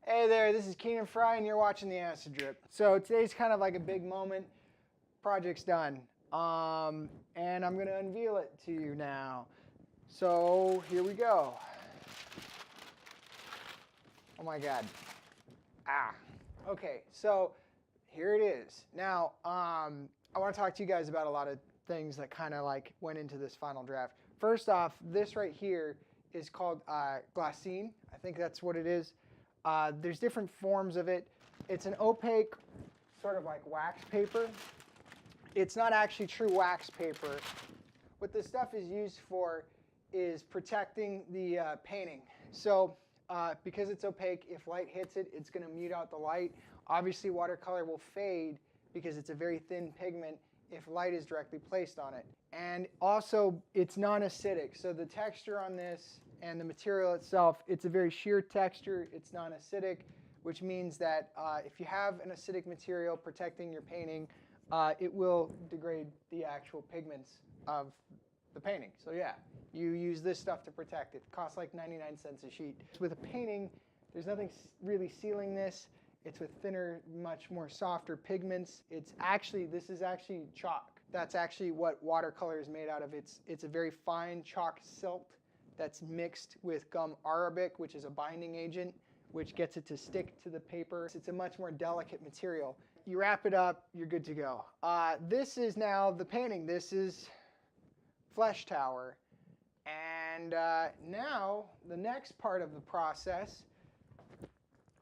Hey there, this is Keenan Fry and you're watching Theaciddrip. So today's kind of like a big moment. Project's done. And I'm going to unveil it to you now. So here we go. Oh my God. Okay, so here it is. Now, I want to talk to you guys about a lot of things that kind of like went into this final draft. First off, this right here is called glassine. I think that's what it is. There's different forms of it. It's an opaque, sort of like wax paper. It's not actually true wax paper. What this stuff is used for is protecting the painting. So because it's opaque, if light hits it, it's going to mute out the light. Obviously, watercolor will fade because it's a very thin pigment if light is directly placed on it. And also, it's non-acidic. So the texture on this and the material itself, it's a very sheer texture. It's non-acidic, which means that if you have an acidic material protecting your painting, it will degrade the actual pigments of the painting. So yeah, you use this stuff to protect it. It costs like 99 cents a sheet. With a painting, there's nothing really sealing this. It's with thinner, much more softer pigments. This is actually chalk. That's actually what watercolor is made out of. It's a very fine chalk silt that's mixed with gum arabic, which is a binding agent, which gets it to stick to the paper. It's a much more delicate material. You wrap it up, you're good to go. This is now the painting. This is Flesh Tower. And now the next part of the process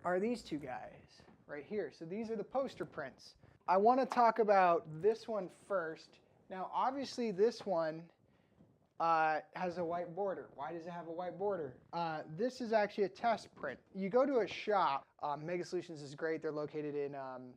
are these two guys right here. So these are the poster prints. I want to talk about this one first. Now obviously this one has a white border. Why does it have a white border? This is actually a test print. You go to a shop. Megasolutions is great. They're located in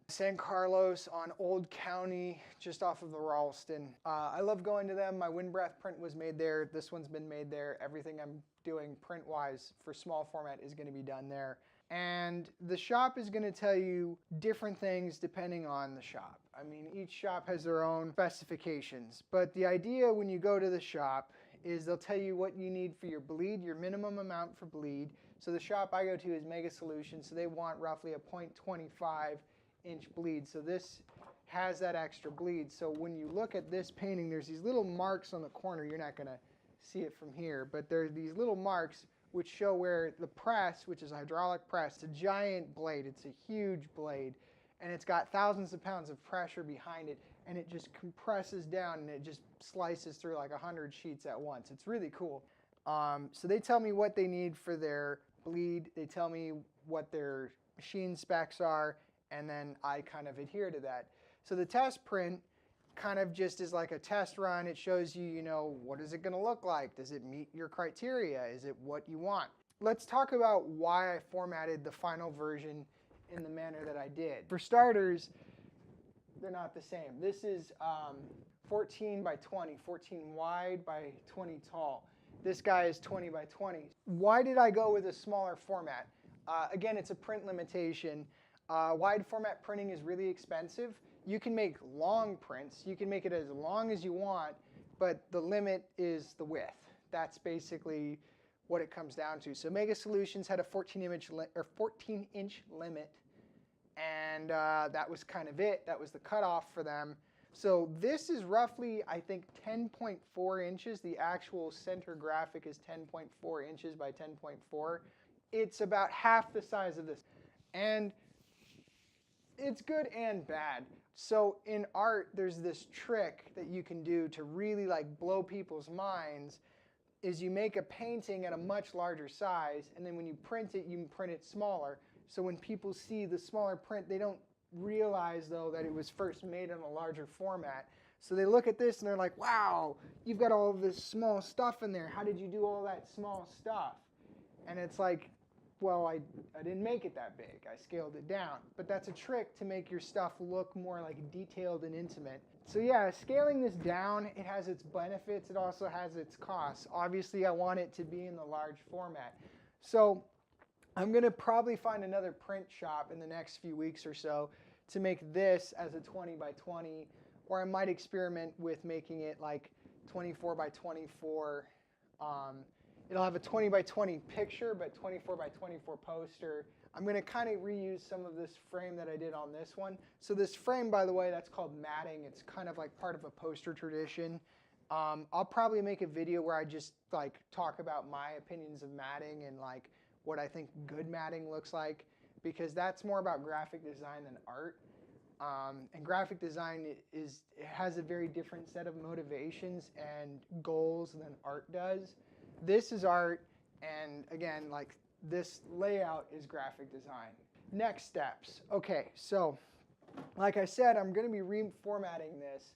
San Carlos on Old County, just off of the Ralston. I love going to them. My Wind Breath print was made there. This one's been made there. Everything I'm doing print-wise for small format is going to be done there. And the shop is going to tell you different things depending on the shop. I mean, each shop has their own specifications. But the idea when you go to the shop is they'll tell you what you need for your bleed, your minimum amount for bleed. So the shop I go to is Megasolutions, so they want roughly a 0.25 inch bleed. So this has that extra bleed. So when you look at this painting, there's these little marks on the corner. You're not going to see it from here, but there are these little marks which show where the press, which is a hydraulic press, it's a giant blade. It's a huge blade, and it's got thousands of pounds of pressure behind it, and it just compresses down, and it just slices through like 100 sheets at once. It's really cool. So they tell me what they need for their bleed. They tell me what their machine specs are, and then I kind of adhere to that. So the test print kind of just is like a test run. It shows you, what is it going to look like? Does it meet your criteria? Is it what you want? Let's talk about why I formatted the final version in the manner that I did. For starters, they're not the same. This is 14 by 20, 14 wide by 20 tall. This guy is 20 by 20. Why did I go with a smaller format? Again, it's a print limitation. Wide format printing is really expensive. You can make long prints. You can make it as long as you want, but the limit is the width. That's basically what it comes down to. So Megasolutions had a 14-inch limit, and that was kind of it. That was the cutoff for them. So this is roughly, I think, 10.4 inches. The actual center graphic is 10.4 inches by 10.4. It's about half the size of this. And it's good and bad. So in art, there's this trick that you can do to really like blow people's minds, is you make a painting at a much larger size, and then when you print it, you can print it smaller. So when people see the smaller print, they don't realize though that it was first made in a larger format. So they look at this and they're like, wow, you've got all this small stuff in there. How did you do all that small stuff? And it's like, well, I didn't make it that big. I scaled it down. But that's a trick to make your stuff look more like detailed and intimate. So yeah, scaling this down, it has its benefits. It also has its costs. Obviously, I want it to be in the large format. So I'm going to probably find another print shop in the next few weeks or so to make this as a 20 by 20, or I might experiment with making it like 24 by 24. It'll have a 20 by 20 picture, but 24 by 24 poster. I'm going to kind of reuse some of this frame that I did on this one. So this frame, by the way, that's called matting. It's kind of like part of a poster tradition. I'll probably make a video where I just like talk about my opinions of matting and like what I think good matting looks like, because that's more about graphic design than art. And graphic design it has a very different set of motivations and goals than art does. This is art, and again, like this layout is graphic design. Next steps. Okay, so like I said, I'm going to be reformatting this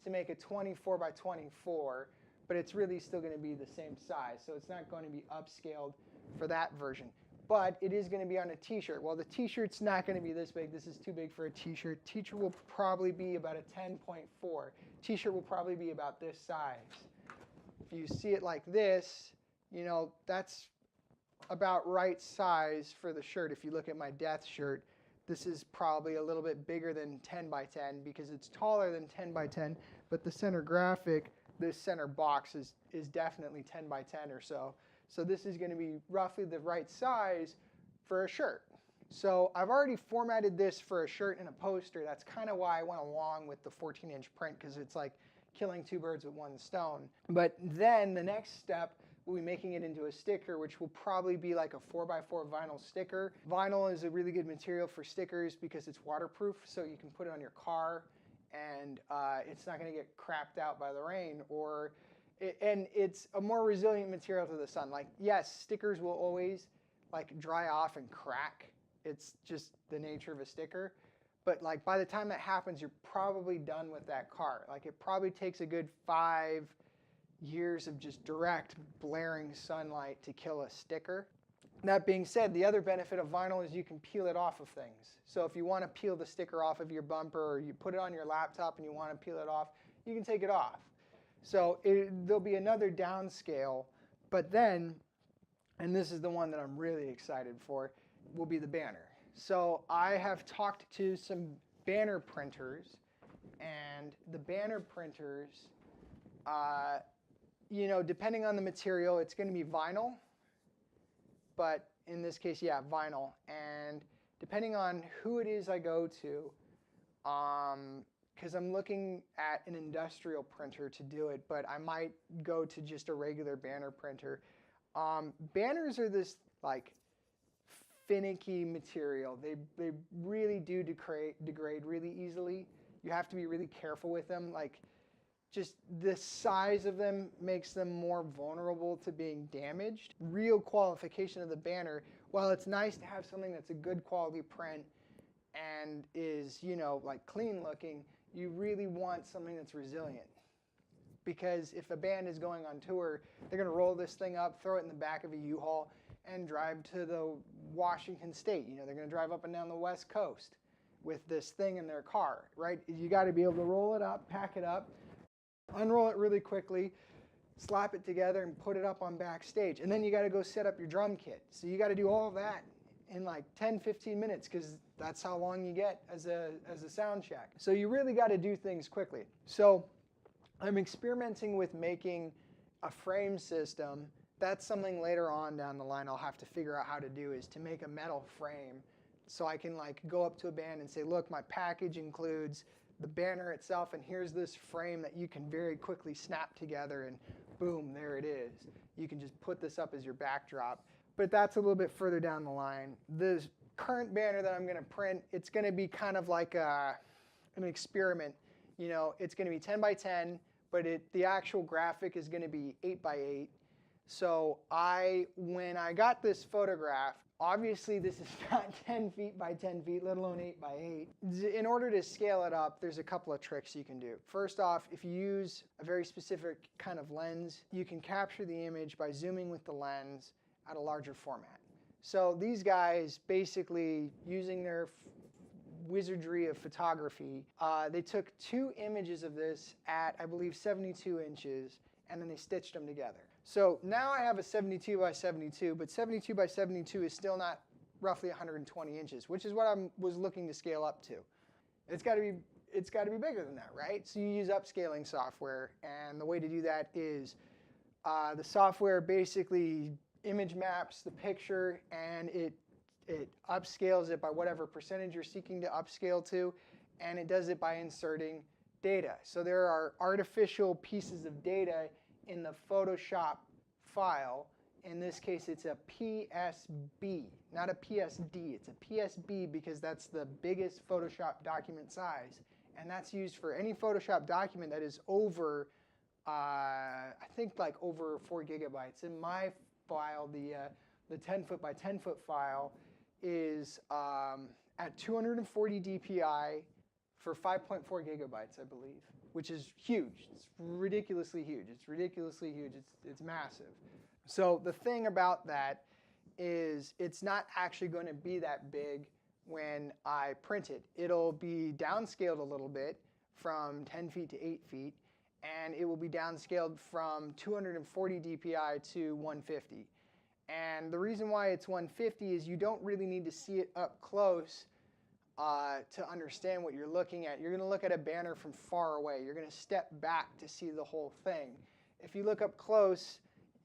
to make a 24 by 24, but it's really still going to be the same size, so it's not going to be upscaled for that version. But it is going to be on a t-shirt. Well, the t-shirt's not going to be this big. This is too big for a t-shirt. T-shirt will probably be about a 10.4. T-shirt will probably be about this size. If you see it like this, you know, that's about right size for the shirt. If you look at my death shirt, this is probably a little bit bigger than 10 by 10 because it's taller than 10 by 10, but the center graphic, this center box is definitely 10 by 10 or so. So this is going to be roughly the right size for a shirt. So I've already formatted this for a shirt and a poster. That's kind of why I went along with the 14-inch print, because it's like killing two birds with one stone. But then the next step will be making it into a sticker, which will probably be like a 4x4 vinyl sticker. Vinyl is a really good material for stickers because it's waterproof, so you can put it on your car and it's not going to get crapped out by the rain, and it's a more resilient material to the sun. Like, yes, stickers will always like dry off and crack. It's just the nature of a sticker. But like by the time that happens, you're probably done with that car. Like it probably takes a good 5 years of just direct blaring sunlight to kill a sticker. That being said, the other benefit of vinyl is you can peel it off of things. So if you want to peel the sticker off of your bumper, or you put it on your laptop and you want to peel it off, you can take it off. So there'll be another downscale, but then, and this is the one that I'm really excited for, will be the banner. So I have talked to some banner printers, and the banner printers, you know, depending on the material, it's going to be vinyl, but in this case, yeah, vinyl. And depending on who it is I go to, because I'm looking at an industrial printer to do it, but I might go to just a regular banner printer. Banners are this like finicky material. They really do degrade really easily. You have to be really careful with them. Like, just the size of them makes them more vulnerable to being damaged. Real qualification of the banner, while it's nice to have something that's a good quality print and is, you know, like clean looking, you really want something that's resilient. Because if a band is going on tour, they're going to roll this thing up, throw it in the back of a U-Haul, and drive to the Washington State. You know, they're going to drive up and down the West Coast with this thing in their car, right? You got to be able to roll it up, pack it up, unroll it really quickly, slap it together, and put it up on backstage. And then you got to go set up your drum kit. So you got to do all that in like 10-15 minutes, because that's how long you get as a sound check. So you really got to do things quickly. So I'm experimenting with making a frame system. That's something later on down the line I'll have to figure out how to do, is to make a metal frame so I can like go up to a band and say, look, my package includes the banner itself, and here's this frame that you can very quickly snap together, and boom, there it is. You can just put this up as your backdrop. But that's a little bit further down the line. The current banner that I'm going to print, it's going to be kind of like an experiment. You know, it's going to be 10 by 10, but the actual graphic is going to be 8 by 8. So when I got this photograph, obviously this is not 10 feet by 10 feet, let alone 8 by 8. In order to scale it up, there's a couple of tricks you can do. First off, if you use a very specific kind of lens, you can capture the image by zooming with the lens at a larger format. So these guys, basically using their wizardry of photography, they took 2 images of this at, I believe, 72 inches, and then they stitched them together. So now I have a 72 by 72, but 72 by 72 is still not roughly 120 inches, which is what I was looking to scale up to. It's got to be bigger than that, right? So you use upscaling software, and the way to do that is the software basically image maps the picture, and it It upscales it by whatever percentage you're seeking to upscale to, and it does it by inserting data. So there are artificial pieces of data in the Photoshop file. In this case, it's a PSB, not a PSD. It's a PSB because that's the biggest Photoshop document size. And that's used for any Photoshop document that is over, I think like over 4 gigabytes. In my file, the 10-foot by 10-foot file is at 240 DPI for 5.4 gigabytes, I believe, which is huge. It's ridiculously huge. It's ridiculously huge. It's massive. So the thing about that is it's not actually going to be that big when I print it. It'll be downscaled a little bit from 10 feet to 8 feet, and it will be downscaled from 240 DPI to 150. And the reason why it's 150 is you don't really need to see it up close to understand what you're looking at. You're going to look at a banner from far away. You're going to step back to see the whole thing. If you look up close,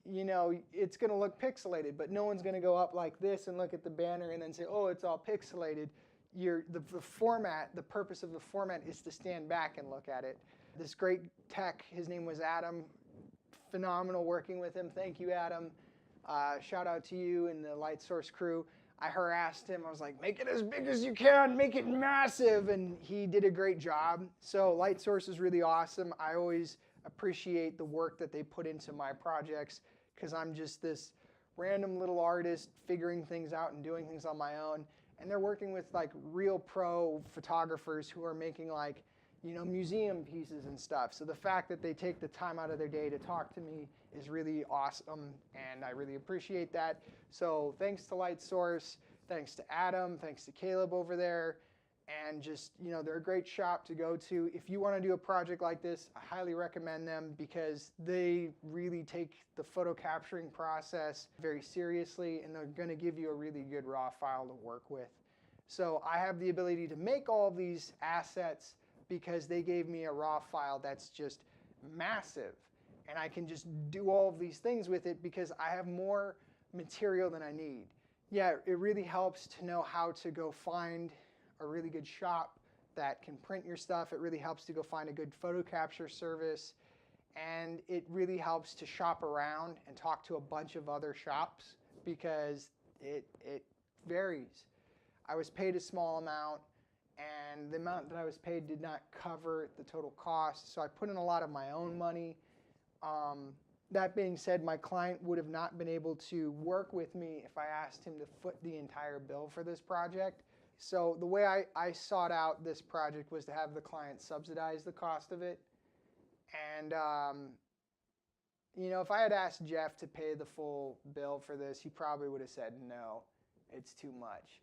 you know, it's going to look pixelated, but no one's going to go up like this and look at the banner and then say, oh, it's all pixelated. The format, the purpose of the format is to stand back and look at it. This great tech, his name was Adam. Phenomenal working with him. Thank you, Adam. Shout out to you and the Light Source crew. I harassed him. I was like, make it as big as you can, make it massive. And he did a great job. So Light Source is really awesome. I always appreciate the work that they put into my projects because I'm just this random little artist figuring things out and doing things on my own. And they're working with like real pro photographers who are making like, you know, museum pieces and stuff. So the fact that they take the time out of their day to talk to me is really awesome, and I really appreciate that. So thanks to Light Source, thanks to Adam, thanks to Caleb over there, and just, you know, they're a great shop to go to. If you want to do a project like this, I highly recommend them because they really take the photo capturing process very seriously, and they're going to give you a really good raw file to work with. So I have the ability to make all of these assets because they gave me a raw file that's just massive. And I can just do all of these things with it because I have more material than I need. Yeah, it really helps to know how to go find a really good shop that can print your stuff. It really helps to go find a good photo capture service. And it really helps to shop around and talk to a bunch of other shops because it varies. I was paid a small amount, and the amount that I was paid did not cover the total cost. So I put in a lot of my own money. That being said, my client would have not been able to work with me if I asked him to foot the entire bill for this project. So the way I sought out this project was to have the client subsidize the cost of it. And, you know, if I had asked Jeff to pay the full bill for this, he probably would have said, no, it's too much.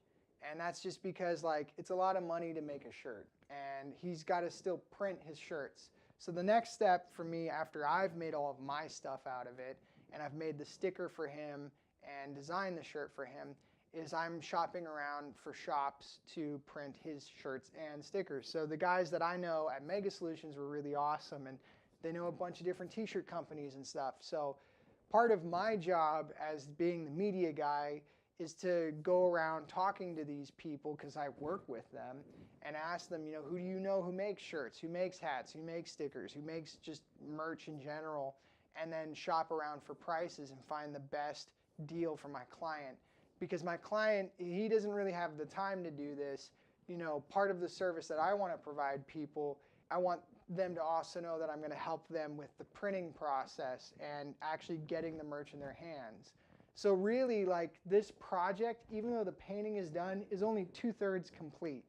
And that's just because, like, it's a lot of money to make a shirt, and he's got to still print his shirts. So the next step for me, after I've made all of my stuff out of it, and I've made the sticker for him and designed the shirt for him, is I'm shopping around for shops to print his shirts and stickers. So the guys that I know at Megasolutions were really awesome, and they know a bunch of different t-shirt companies and stuff. So part of my job as being the media guy is to go around talking to these people, because I work with them, and ask them, you know, who do you know who makes shirts, who makes hats, who makes stickers, who makes just merch in general, and then shop around for prices and find the best deal for my client. Because my client, he doesn't really have the time to do this. You know, part of the service that I want to provide people, I want them to also know that I'm going to help them with the printing process and actually getting the merch in their hands. So really, like, this project, even though the painting is done, is only 2/3 complete.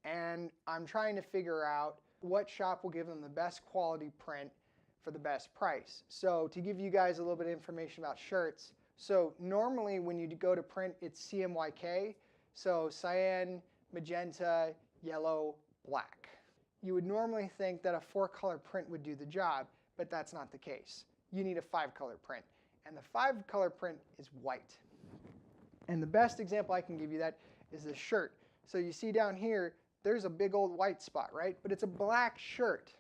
And I'm trying to figure out what shop will give them the best quality print for the best price. So to give you guys a little bit of information about shirts, so normally when you go to print, it's CMYK, so cyan, magenta, yellow, black. You would normally think that a 4-color print would do the job, but that's not the case. You need a 5-color print, and the 5-color print is white. And the best example I can give you that is this shirt. So you see down here, there's a big old white spot, right? But it's a black shirt.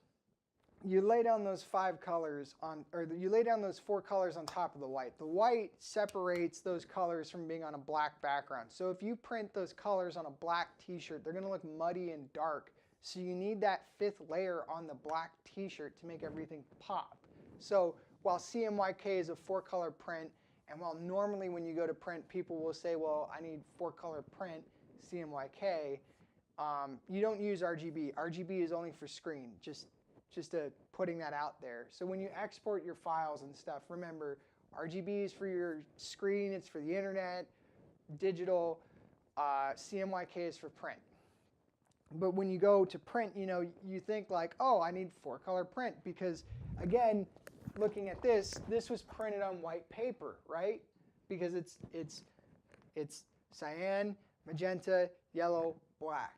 you lay down those 5 colors on, or you lay down those 4 colors on top of the white. The white separates those colors from being on a black background. So if you print those colors on a black t-shirt, they're going to look muddy and dark. So you need that 5th layer on the black t-shirt to make everything pop. So while CMYK is a 4-color print, and while normally when you go to print, people will say, well, I need 4-color print, CMYK, you don't use RGB. RGB is only for screen, just putting that out there. So when you export your files and stuff, remember, RGB is for your screen, it's for the internet, digital, CMYK is for print. But when you go to print, you know, you think like, oh, I need 4-color print, because again, looking at this was printed on white paper, right? Because it's cyan, magenta, yellow, black.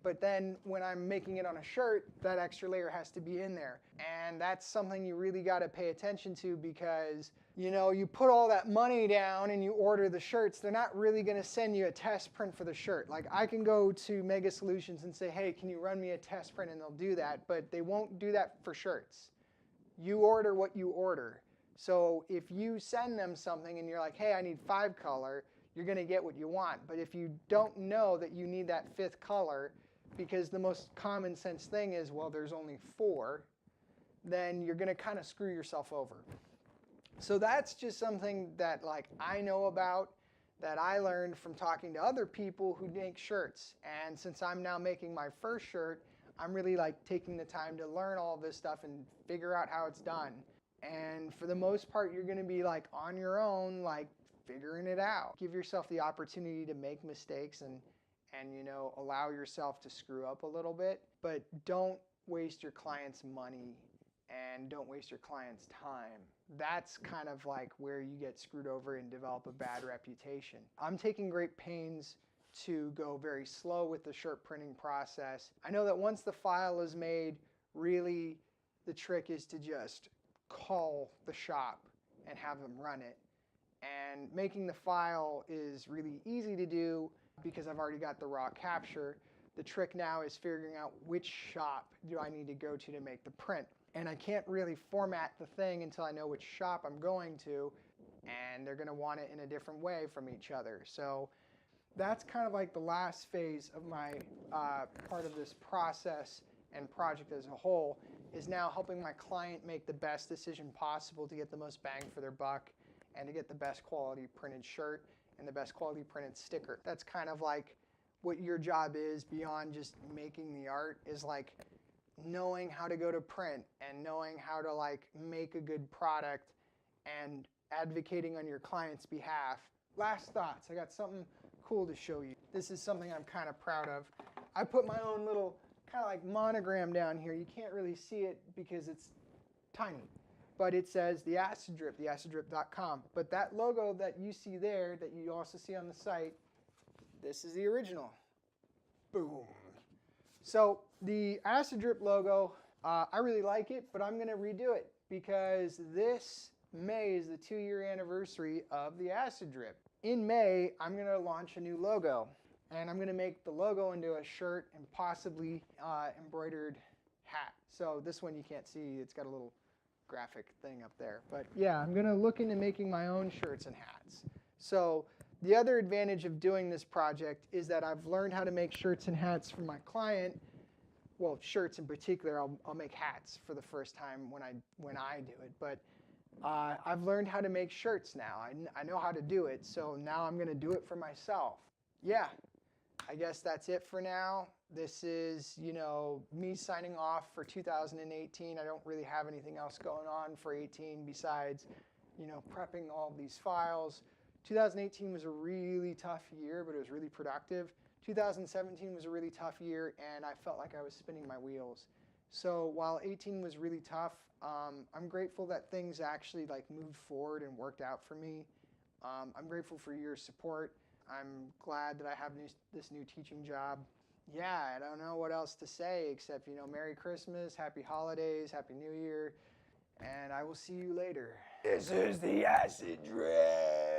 But then when I'm making it on a shirt, that extra layer has to be in there. And that's something you really got to pay attention to, because, you know, you put all that money down and you order the shirts, they're not really going to send you a test print for the shirt. Like, I can go to Megasolutions and say, hey, can you run me a test print? And they'll do that, but they won't do that for shirts. You order what you order. So if you send them something and you're like, hey, I need 5-color, you're going to get what you want. But if you don't know that you need that 5th color, because the most common sense thing is, well, there's only 4, then you're going to kind of screw yourself over. So that's just something that, like, I know about, that I learned from talking to other people who make shirts. And since I'm now making my first shirt, I'm really like taking the time to learn all this stuff and figure out how it's done. And for the most part, you're going to be like on your own, like figuring it out. Give yourself the opportunity to make mistakes and you know, allow yourself to screw up a little bit, but don't waste your client's money and don't waste your client's time. That's kind of like where you get screwed over and develop a bad reputation. I'm taking great pains to go very slow with the shirt printing process. I know that once the file is made, really the trick is to just call the shop and have them run it. And making the file is really easy to do because I've already got the raw capture. The trick now is figuring out which shop do I need to go to make the print. And I can't really format the thing until I know which shop I'm going to, and they're going to want it in a different way from each other. So that's kind of like the last phase of my part of this process and project as a whole, is now helping my client make the best decision possible to get the most bang for their buck and to get the best quality printed shirt and the best quality printed sticker. That's kind of like what your job is beyond just making the art, is like knowing how to go to print and knowing how to like make a good product and advocating on your client's behalf. Last thoughts, I got something cool to show you. This is something I'm kind of proud of. I put my own little kind of like monogram down here. You can't really see it because it's tiny, but it says Theaciddrip, theaciddrip.com. But that logo that you see there, that you also see on the site, this is the original. Boom. So the Theaciddrip logo, I really like it, but I'm going to redo it because this May is the 2-year anniversary of the Theaciddrip. In May, I'm going to launch a new logo, and I'm going to make the logo into a shirt and possibly embroidered hat. So this one you can't see, it's got a little graphic thing up there. But yeah, I'm going to look into making my own shirts and hats. So the other advantage of doing this project is that I've learned how to make shirts and hats for my client. Well, shirts in particular. I'll make hats for the first time when I do it. But I've learned how to make shirts now. I know how to do it. So now I'm going to do it for myself. Yeah, I guess that's it for now. This is, you know, me signing off for 2018. I don't really have anything else going on for 18 besides, you know, prepping all these files. 2018 was a really tough year, but it was really productive. 2017 was a really tough year, and I felt like I was spinning my wheels. So while 18 was really tough, I'm grateful that things actually like moved forward and worked out for me. I'm grateful for your support. I'm glad that I have this new teaching job. Yeah, I don't know what else to say except, you know, Merry Christmas, Happy Holidays, Happy New Year, and I will see you later. This is the Theaciddrip.